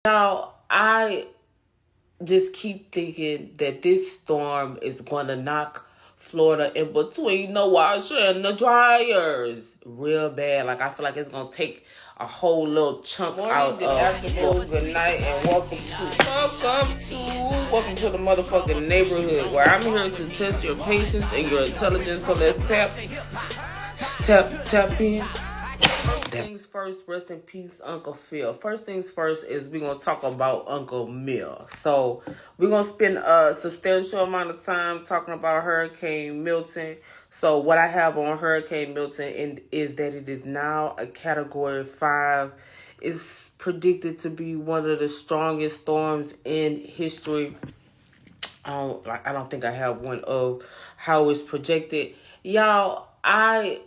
Now, I just keep thinking that this storm is going to knock Florida in between the washer and the dryers real bad. Like, I feel like it's going to take a whole little chunk out Good of afternoon, good night, and welcome to the motherfucking neighborhood where I'm here to test your patience and your intelligence. So let's tap in. Things first, rest in peace, Uncle Phil. First things first is we're going to talk about Uncle Mill. So we're going to spend a substantial amount of time talking about Hurricane Milton. So what I have on Hurricane Milton is that it is now a Category 5. It's predicted to be one of the strongest storms in history. I don't think I have one of how it's projected. Y'all, I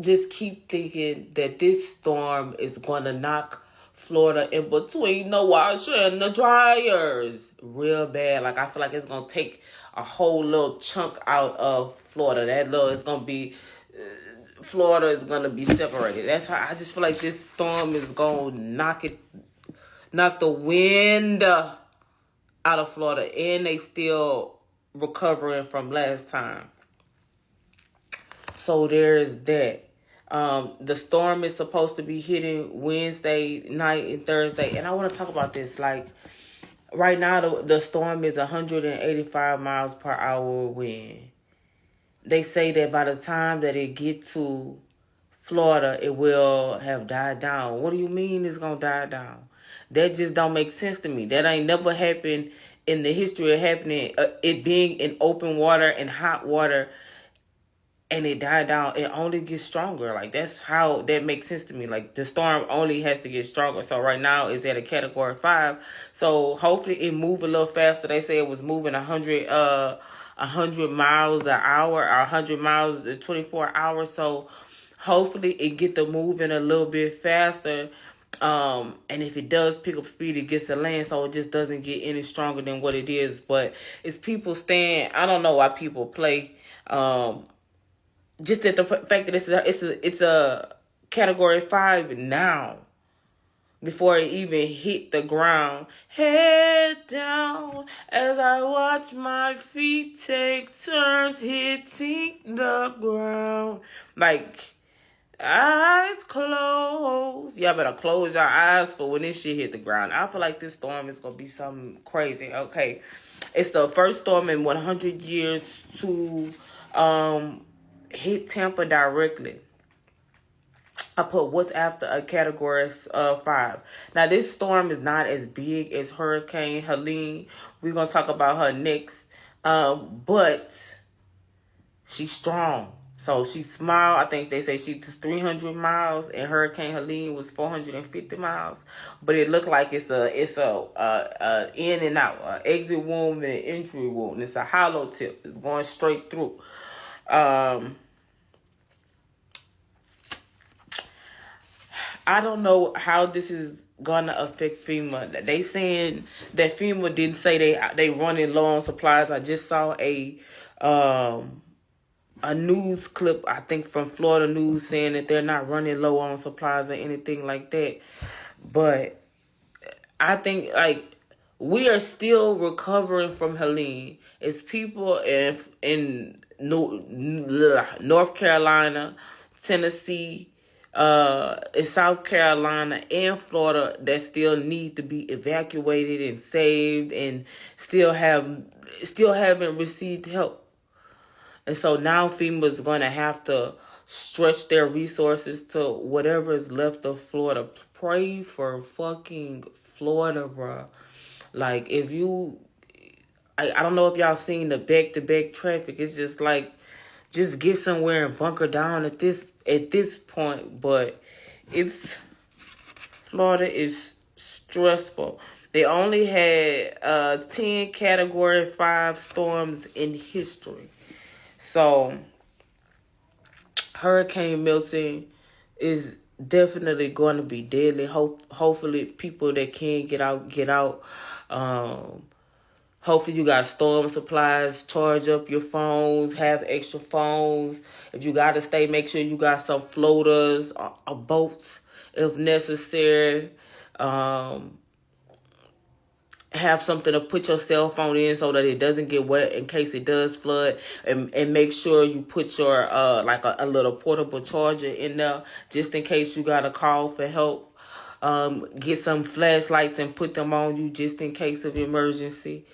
just keep thinking that this storm is going to knock Florida in between the washer and the dryers real bad. Like, I feel like it's going to take a whole little chunk out of Florida. Florida is going to be separated. That's how I just feel like this storm is going to knock the wind out of Florida, and they still recovering from last time. So there's that. The storm is supposed to be hitting Wednesday night and Thursday. And I want to talk about this. Like, right now, the storm is 185 miles per hour wind. They say that by the time that it gets to Florida, it will have died down. What do you mean it's going to die down? That just don't make sense to me. That ain't never happened in the history of happening. It being in open water and hot water, and it died down. It only gets stronger. Like, that's how that makes sense to me. Like, the storm only has to get stronger. So right now it's at a Category 5. So hopefully it move a little faster. They say it was moving 100 miles an hour, or 100 miles in 24 hours. So hopefully it get to moving a little bit faster. And if it does pick up speed, it gets to land, so it just doesn't get any stronger than what it is. But it's people staying. I don't know why people play. Just that the fact that it's a Category 5 now, before it even hit the ground. Head down as I watch my feet take turns hitting the ground. Like, eyes closed. Y'all better close your eyes for when this shit hit the ground. I feel like this storm is going to be something crazy. Okay. It's the first storm in 100 years to hit Tampa directly. I put what's after a Category 5. Now, this storm is not as big as Hurricane Helene. We're going to talk about her next. But she's strong. So she's small. I think they say she's 300 miles, and Hurricane Helene was 450 miles. But it looked like it's a in and out, exit wound and an entry wound. It's a hollow tip. It's going straight through. I don't know how this is gonna affect FEMA. They saying that FEMA didn't say they running low on supplies. I just saw a news clip, I think from Florida News, saying that they're not running low on supplies or anything like that. But I think, like, we are still recovering from Helene. It's people in North Carolina, Tennessee, in South Carolina and Florida that still need to be evacuated and saved, and still haven't received help. And so now FEMA is going to have to stretch their resources to whatever is left of Florida. Pray for fucking Florida, bro. Like, if you, I don't know if y'all seen the back-to-back traffic. It's just like, just get somewhere and bunker down at this point. But Florida is stressful. They only had 10 Category 5 storms in history. So Hurricane Milton is definitely going to be deadly. Hopefully people that can get out. Hopefully you got storm supplies, charge up your phones, have extra phones. If you got to stay, make sure you got some floaters or boats if necessary. have something to put your cell phone in so that it doesn't get wet in case it does flood, and make sure you put your like a little portable charger in there just in case you gotta call for help. Get some flashlights and put them on you just in case of emergency.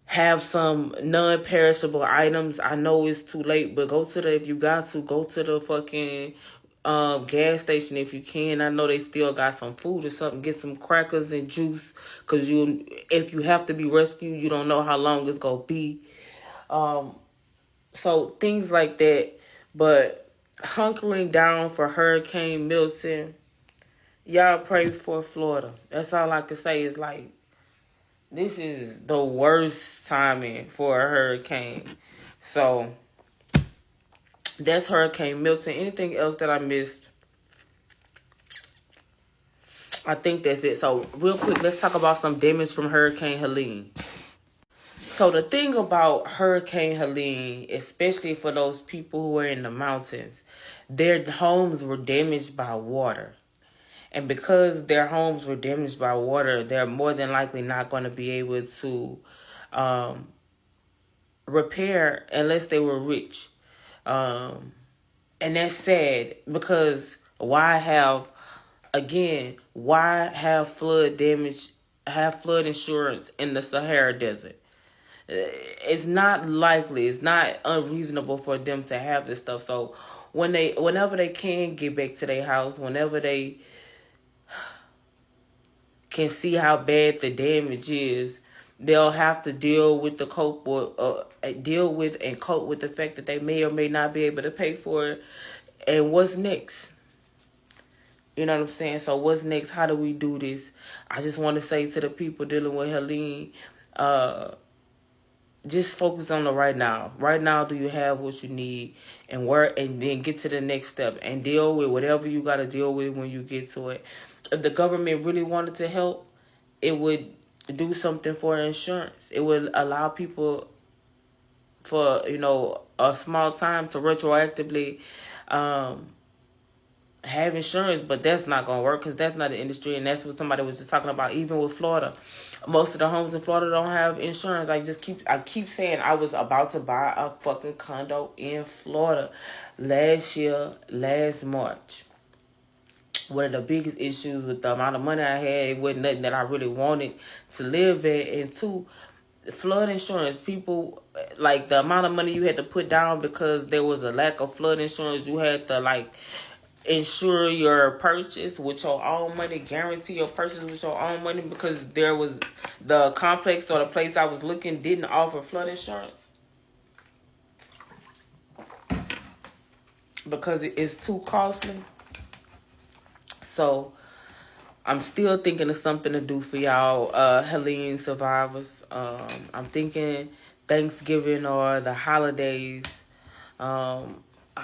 Have some non-perishable items. I know it's too late, but if you got to, go to the fucking gas station if you can. I know they still got some food or something. Get some crackers and juice, because if you have to be rescued, you don't know how long it's gonna be. So things like that. But hunkering down for Hurricane Milton, y'all pray for Florida. That's all I can say. Is like, this is the worst timing for a hurricane. So that's Hurricane Milton. Anything else that I missed? I think that's it. So real quick, let's talk about some damage from Hurricane Helene. So the thing about Hurricane Helene, especially for those people who are in the mountains, their homes were damaged by water. And because their homes were damaged by water, they're more than likely not going to be able to repair unless they were rich. And that's sad, because why have flood insurance in the Sahara Desert? It's not likely, it's not unreasonable for them to have this stuff. So whenever they can get back to their house, whenever they can see how bad the damage is, they'll have to deal with and cope with the fact that they may or may not be able to pay for it. And what's next? You know what I'm saying? So what's next? How do we do this? I just want to say to the people dealing with Helene, just focus on the right now. Right now, do you have what you need? And then get to the next step and deal with whatever you got to deal with when you get to it. If the government really wanted to help, it would do something for insurance. It would allow people for, a small time to retroactively have insurance, but that's not going to work, because that's not the industry, and that's what somebody was just talking about. Even with Florida, most of the homes in Florida don't have insurance. I keep saying I was about to buy a fucking condo in Florida last March. One of the biggest issues with the amount of money I had, it wasn't nothing that I really wanted to live at. And two, flood insurance, people, like, the amount of money you had to put down because there was a lack of flood insurance. You had to, insure your purchase with your own money, guarantee your purchase with your own money, because the complex or the place I was looking didn't offer flood insurance. Because it's too costly. So I'm still thinking of something to do for y'all, Helene survivors. I'm thinking Thanksgiving or the holidays. I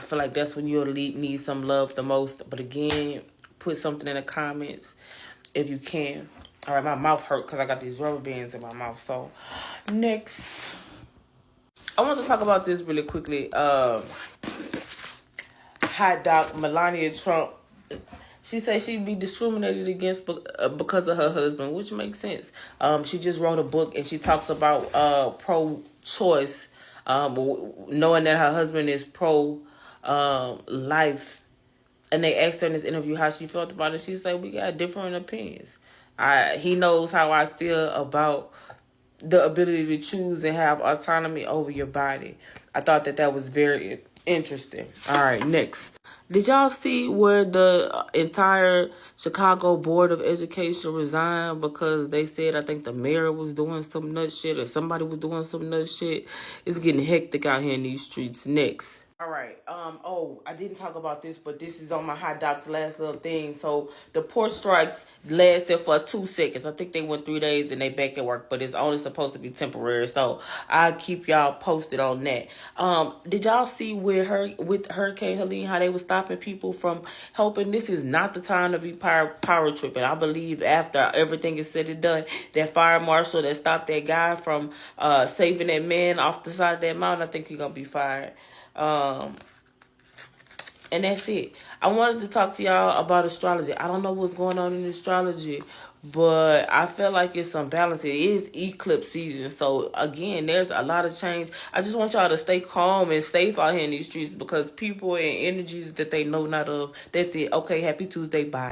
feel like that's when you'll need some love the most. But again, put something in the comments if you can. All right, my mouth hurt because I got these rubber bands in my mouth. So next, I want to talk about this really quickly. Hot dog Melania Trump. She said she'd be discriminated against because of her husband, which makes sense. She just wrote a book and she talks about pro-choice, knowing that her husband is pro-life. And they asked her in this interview how she felt about it. She said, we got different opinions. He knows how I feel about the ability to choose and have autonomy over your body. I thought that was very interesting. All right, next. Did y'all see where the entire Chicago Board of Education resigned because they said, I think the mayor was doing some nut shit or somebody was doing some nut shit? It's getting hectic out here in these streets. Next. All right. I didn't talk about this, but this is on my hot docs last little thing. So the port strikes lasted for 2 seconds. I think they went 3 days and they back at work, but it's only supposed to be temporary. So I'll keep y'all posted on that. Did y'all see with Hurricane Helene, how they were stopping people from helping? This is not the time to be power tripping. I believe after everything is said and done, that fire marshal that stopped that guy from saving that man off the side of that mountain, I think he's going to be fired. And that's it. I wanted to talk to y'all about astrology. I don't know what's going on in astrology, But I feel like it's some balance. It is eclipse season. So, again, there's a lot of change. I just want y'all to stay calm and safe out here in these streets because people and energies that they know not of. That's it. Okay, happy Tuesday. Bye.